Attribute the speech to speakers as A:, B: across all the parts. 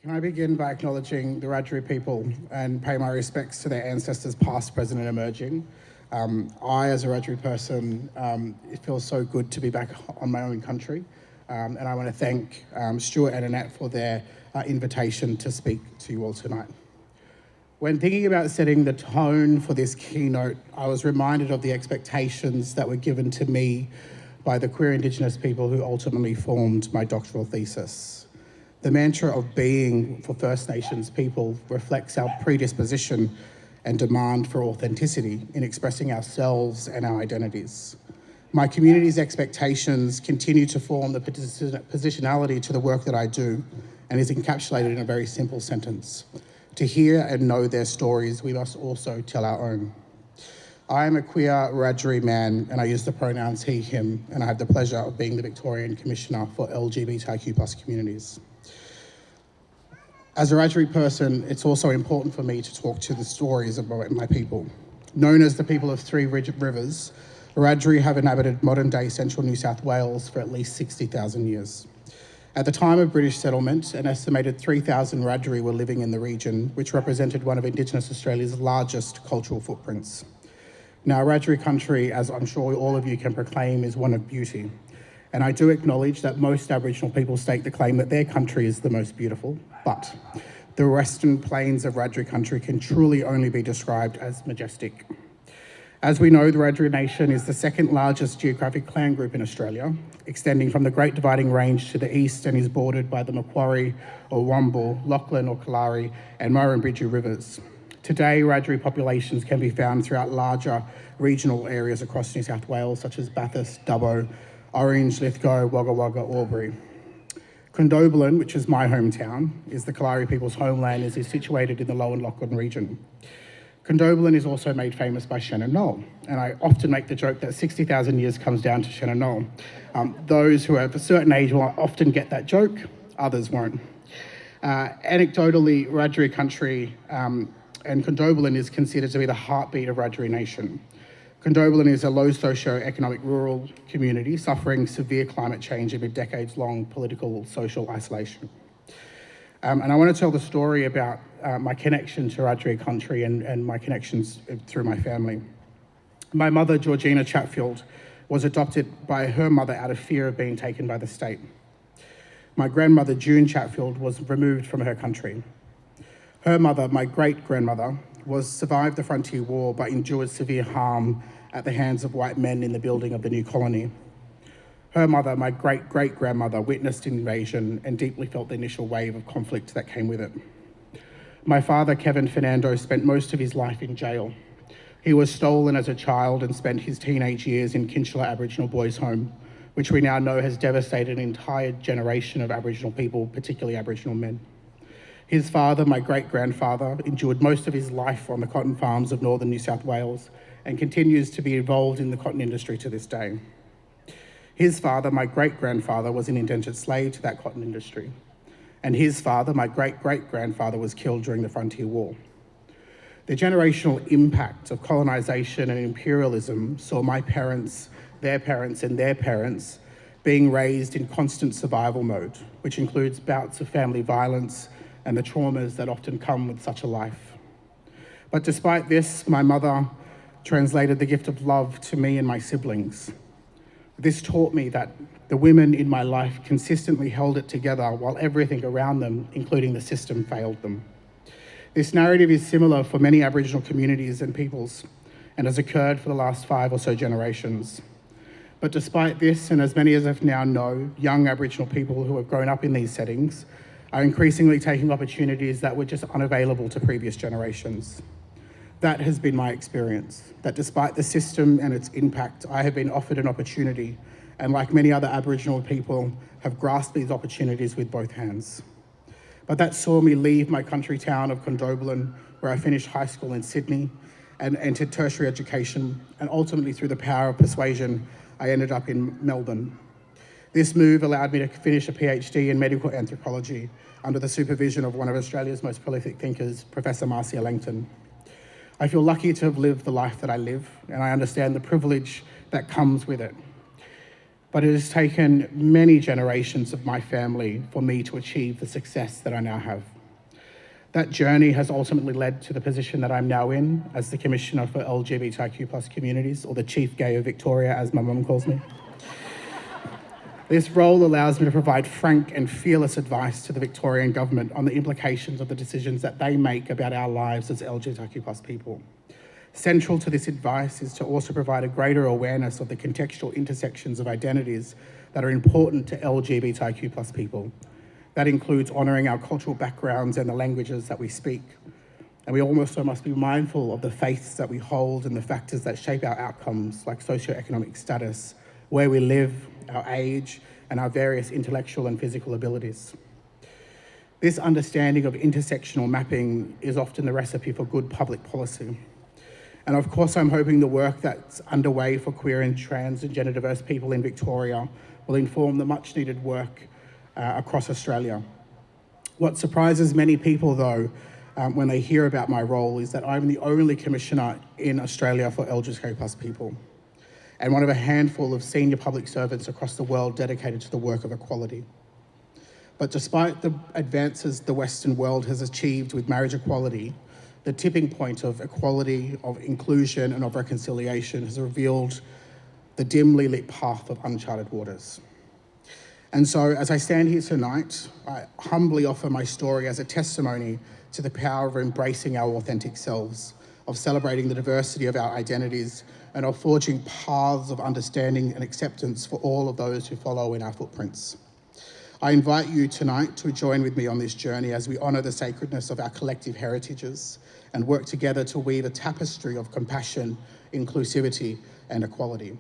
A: Can I begin by acknowledging the Wiradjuri people and pay my respects to their ancestors past, present and emerging. I, as a Wiradjuri person, it feels so good to be back on my own country. And I want to thank Stuart and Annette for their invitation to speak to you all tonight. When thinking about setting the tone for this keynote, I was reminded of the expectations that were given to me by the queer Indigenous people who ultimately formed my doctoral thesis. The mantra of being for First Nations people reflects our predisposition and demand for authenticity in expressing ourselves and our identities. My community's expectations continue to form the positionality to the work that I do and is encapsulated in a very simple sentence. To hear and know their stories, we must also tell our own. I am a queer Wiradjuri man and I use the pronouns he, him, and I have the pleasure of being the Victorian Commissioner for LGBTIQ Communities. As a Wiradjuri person, it's also important for me to talk to the stories of my people. Known as the people of three rivers, Wiradjuri have inhabited modern-day central New South Wales for at least 60,000 years. At the time of British settlement, an estimated 3,000 Wiradjuri were living in the region, which represented one of Indigenous Australia's largest cultural footprints. Now, Wiradjuri country, as I'm sure all of you can proclaim, is one of beauty. And I do acknowledge that most Aboriginal people stake the claim that their country is the most beautiful, but the Western Plains of Wiradjuri country can truly only be described as majestic. As we know, the Wiradjuri Nation is the second largest geographic clan group in Australia, extending from the Great Dividing Range to the east and is bordered by the Macquarie or Womble, Lachlan or Kalari and Murrumbidgee rivers. Today, Wiradjuri populations can be found throughout larger regional areas across New South Wales, such as Bathurst, Dubbo, Orange, Lithgow, Wagga Wagga, Albury. Condobolin, which is my hometown, is the Kalari people's homeland as is situated in the Lower Lachlan region. Condobolin is also made famous by Shannon Knoll, and I often make the joke that 60,000 years comes down to Shannon Knoll. Those who are of a certain age will often get that joke, others won't. Anecdotally, Wiradjuri country and Condobolin is considered to be the heartbeat of Wiradjuri Nation. Condobolin is a low socio-economic rural community suffering severe climate change amid decades-long political social isolation. And I want to tell the story about my connection to Wiradjuri country and my connections through my family. My mother, Georgina Chatfield, was adopted by her mother out of fear of being taken by the state. My grandmother, June Chatfield, was removed from her country. Her mother, my great-grandmother, survived the Frontier War but endured severe harm at the hands of white men in the building of the new colony. Her mother, my great-great-grandmother, witnessed invasion and deeply felt the initial wave of conflict that came with it. My father, Kevin Fernando, spent most of his life in jail. He was stolen as a child and spent his teenage years in Kinchela Aboriginal Boys' Home, which we now know has devastated an entire generation of Aboriginal people, particularly Aboriginal men. His father, my great-grandfather, endured most of his life on the cotton farms of northern New South Wales and continues to be involved in the cotton industry to this day. His father, my great-grandfather, was an indentured slave to that cotton industry. And his father, my great-great-grandfather, was killed during the Frontier War. The generational impact of colonisation and imperialism saw my parents, their parents and their parents being raised in constant survival mode, which includes bouts of family violence and the traumas that often come with such a life. But despite this, my mother translated the gift of love to me and my siblings. This taught me that the women in my life consistently held it together while everything around them, including the system, failed them. This narrative is similar for many Aboriginal communities and peoples and has occurred for the last 5 or so generations. But despite this, and as many as us now know, young Aboriginal people who have grown up in these settings are increasingly taking opportunities that were just unavailable to previous generations. That has been my experience, that despite the system and its impact, I have been offered an opportunity, and like many other Aboriginal people, have grasped these opportunities with both hands. But that saw me leave my country town of Condobolin, where I finished high school in Sydney and entered tertiary education, and ultimately through the power of persuasion, I ended up in Melbourne. This move allowed me to finish a PhD in medical anthropology under the supervision of one of Australia's most prolific thinkers, Professor Marcia Langton. I feel lucky to have lived the life that I live, and I understand the privilege that comes with it. But it has taken many generations of my family for me to achieve the success that I now have. That journey has ultimately led to the position that I'm now in as the Commissioner for LGBTIQ Communities, or the Chief Gay of Victoria, as my mum calls me. This role allows me to provide frank and fearless advice to the Victorian Government on the implications of the decisions that they make about our lives as LGBTIQ people. Central to this advice is to also provide a greater awareness of the contextual intersections of identities that are important to LGBTIQ people. That includes honouring our cultural backgrounds and the languages that we speak. And we also must be mindful of the faiths that we hold and the factors that shape our outcomes, like socioeconomic status, where we live, our age, and our various intellectual and physical abilities. This understanding of intersectional mapping is often the recipe for good public policy. And of course, I'm hoping the work that's underway for queer and trans and gender diverse people in Victoria will inform the much needed work across Australia. What surprises many people, though, when they hear about my role is that I'm the only Commissioner in Australia for LGBTQ+ people, and one of a handful of senior public servants across the world dedicated to the work of equality. But despite the advances the Western world has achieved with marriage equality, the tipping point of equality, of inclusion, and of reconciliation has revealed the dimly lit path of uncharted waters. And so, as I stand here tonight, I humbly offer my story as a testimony to the power of embracing our authentic selves, of celebrating the diversity of our identities, and of forging paths of understanding and acceptance for all of those who follow in our footprints. I invite you tonight to join with me on this journey as we honour the sacredness of our collective heritages and work together to weave a tapestry of compassion, inclusivity, and equality.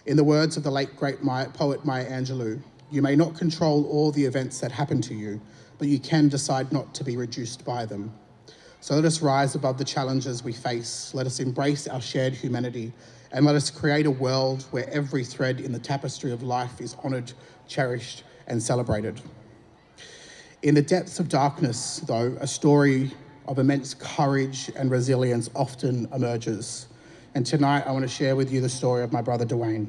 A: In the words of the late great poet Maya Angelou, you may not control all the events that happen to you, but you can decide not to be reduced by them. So let us rise above the challenges we face, let us embrace our shared humanity, and let us create a world where every thread in the tapestry of life is honoured, cherished, and celebrated. In the depths of darkness, though, a story of immense courage and resilience often emerges. And tonight I want to share with you the story of my brother Dwayne.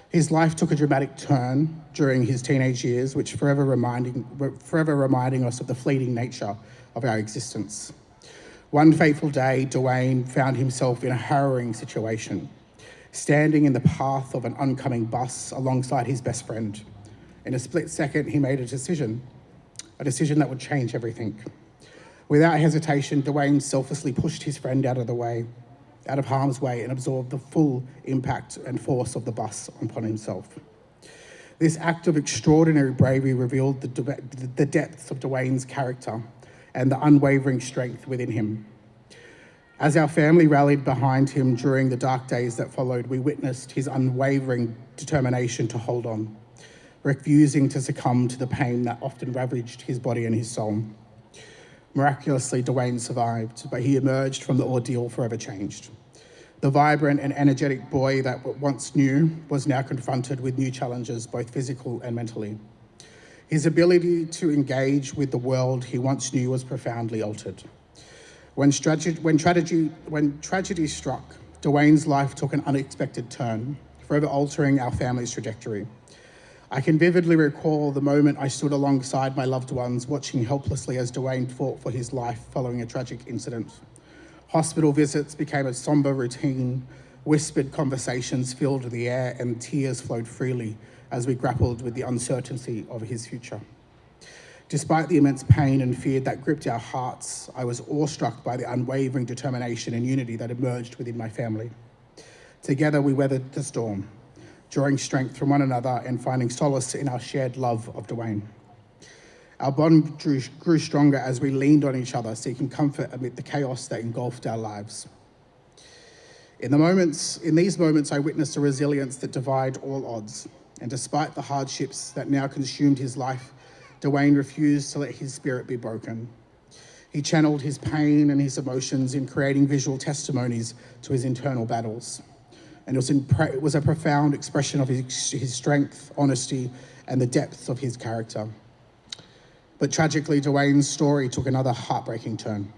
A: His life took a dramatic turn during his teenage years, which forever reminding us of the fleeting nature of our existence. One fateful day, Dwayne found himself in a harrowing situation, standing in the path of an oncoming bus alongside his best friend. In a split second, he made a decision that would change everything. Without hesitation, Dwayne selflessly pushed his friend out of harm's way, and absorbed the full impact and force of the bus upon himself. This act of extraordinary bravery revealed the depths of Dwayne's character and the unwavering strength within him. As our family rallied behind him during the dark days that followed, we witnessed his unwavering determination to hold on, refusing to succumb to the pain that often ravaged his body and his soul. Miraculously, Dwayne survived, but he emerged from the ordeal forever changed. The vibrant and energetic boy that once knew was now confronted with new challenges, both physical and mentally. His ability to engage with the world he once knew was profoundly altered. When tragedy struck, Dwayne's life took an unexpected turn, forever altering our family's trajectory. I can vividly recall the moment I stood alongside my loved ones, watching helplessly as Dwayne fought for his life following a tragic incident. Hospital visits became a somber routine, whispered conversations filled the air, and tears flowed freely as we grappled with the uncertainty of his future. Despite the immense pain and fear that gripped our hearts, I was awestruck by the unwavering determination and unity that emerged within my family. Together we weathered the storm, drawing strength from one another and finding solace in our shared love of Dwayne. Our bond grew stronger as we leaned on each other, seeking comfort amid the chaos that engulfed our lives. In these moments, I witnessed a resilience that defied all odds. And despite the hardships that now consumed his life, Dwayne refused to let his spirit be broken. He channeled his pain and his emotions in creating visual testimonies to his internal battles. And it was a profound expression of his strength, honesty, and the depth of his character. But tragically, Dwayne's story took another heartbreaking turn.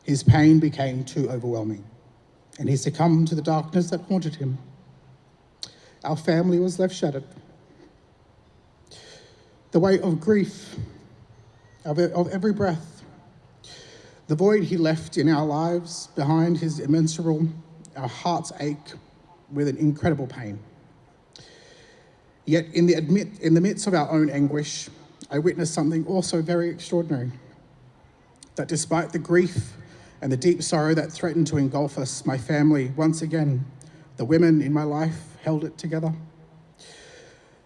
A: His pain became too overwhelming, and he succumbed to the darkness that haunted him. Our family was left shattered. The weight of grief, of every breath, The void he left in our lives behind is immeasurable. Our hearts ache with an incredible pain. Yet in the midst of our own anguish, I witnessed something also very extraordinary. That despite the grief and the deep sorrow that threatened to engulf us, my family, once again, the women in my life, held it together.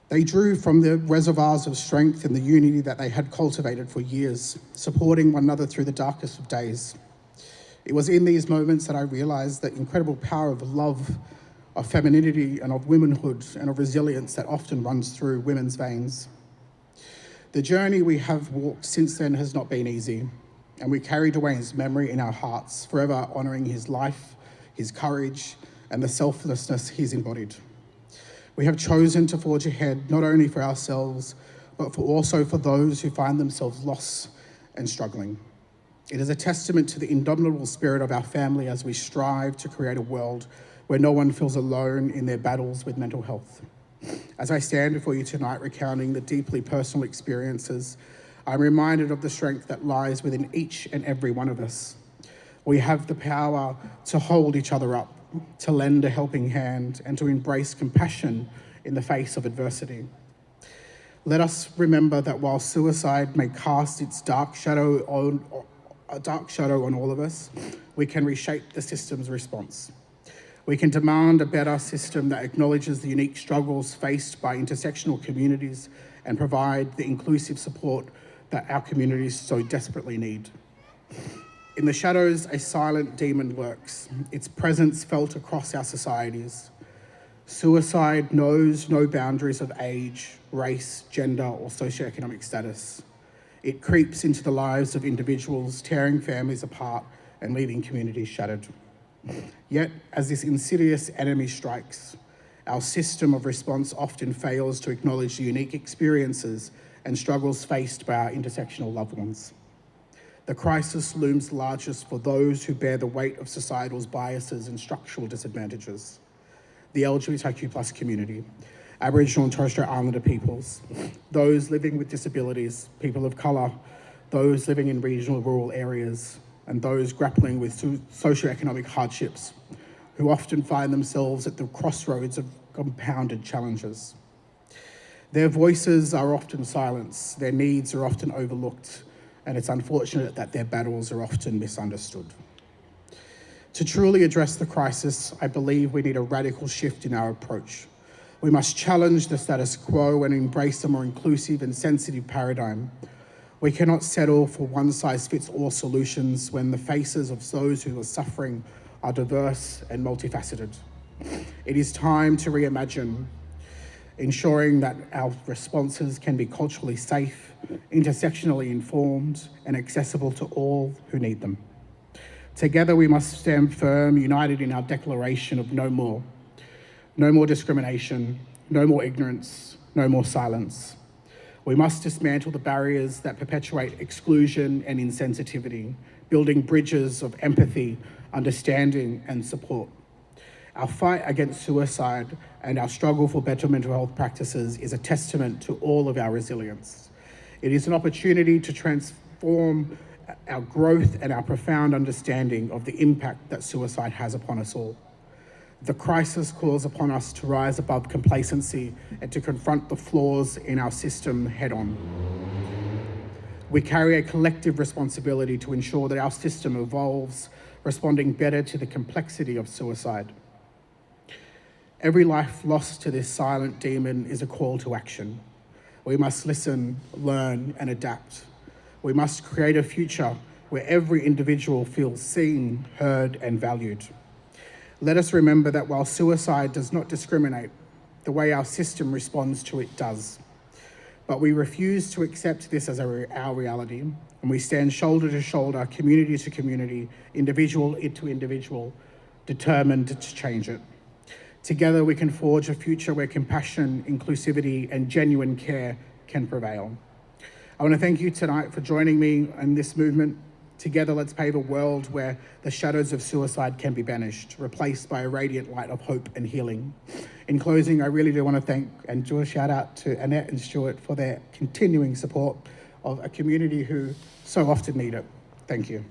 A: They drew from the reservoirs of strength and the unity that they had cultivated for years, supporting one another through the darkest of days. It was in these moments that I realized the incredible power of love, of femininity, and of womanhood, and of resilience that often runs through women's veins. The journey we have walked since then has not been easy, and we carry Dwayne's memory in our hearts, forever honouring his life, his courage, and the selflessness he's embodied. We have chosen to forge ahead, not only for ourselves, but also for those who find themselves lost and struggling. It is a testament to the indomitable spirit of our family as we strive to create a world where no one feels alone in their battles with mental health. As I stand before you tonight recounting the deeply personal experiences, I'm reminded of the strength that lies within each and every one of us. We have the power to hold each other up, to lend a helping hand, and to embrace compassion in the face of adversity. Let us remember that while suicide may cast its dark shadow on all of us, we can reshape the system's response. We can demand a better system that acknowledges the unique struggles faced by intersectional communities and provide the inclusive support that our communities so desperately need. In the shadows, a silent demon lurks, its presence felt across our societies. Suicide knows no boundaries of age, race, gender, or socioeconomic status. It creeps into the lives of individuals, tearing families apart and leaving communities shattered. Yet, as this insidious enemy strikes, our system of response often fails to acknowledge the unique experiences and struggles faced by our intersectional loved ones. The crisis looms largest for those who bear the weight of societal's biases and structural disadvantages. The LGBTIQ community, Aboriginal and Torres Strait Islander peoples, those living with disabilities, people of colour, those living in regional rural areas, and those grappling with socioeconomic hardships, who often find themselves at the crossroads of compounded challenges. Their voices are often silenced, their needs are often overlooked, and it's unfortunate that their battles are often misunderstood. To truly address the crisis, I believe we need a radical shift in our approach. We must challenge the status quo and embrace a more inclusive and sensitive paradigm. We cannot settle for one-size-fits-all solutions when the faces of those who are suffering are diverse and multifaceted. It is time to reimagine, ensuring that our responses can be culturally safe, intersectionally informed, and accessible to all who need them. Together we must stand firm, united in our declaration of no more. No more discrimination, no more ignorance, no more silence. We must dismantle the barriers that perpetuate exclusion and insensitivity, building bridges of empathy, understanding, and support. Our fight against suicide and our struggle for better mental health practices is a testament to all of our resilience. It is an opportunity to transform our growth and our profound understanding of the impact that suicide has upon us all. The crisis calls upon us to rise above complacency and to confront the flaws in our system head-on. We carry a collective responsibility to ensure that our system evolves, responding better to the complexity of suicide. Every life lost to this silent demon is a call to action. We must listen, learn, and adapt. We must create a future where every individual feels seen, heard, and valued. Let us remember that while suicide does not discriminate, the way our system responds to it does. But we refuse to accept this as our reality, and we stand shoulder to shoulder, community to community, individual to individual, determined to change it. Together we can forge a future where compassion, inclusivity, and genuine care can prevail. I want to thank you tonight for joining me in this movement. Together, let's pave a world where the shadows of suicide can be banished, replaced by a radiant light of hope and healing. In closing, I really do want to thank and do a shout out to Annette and Stuart for their continuing support of a community who so often need it. Thank you.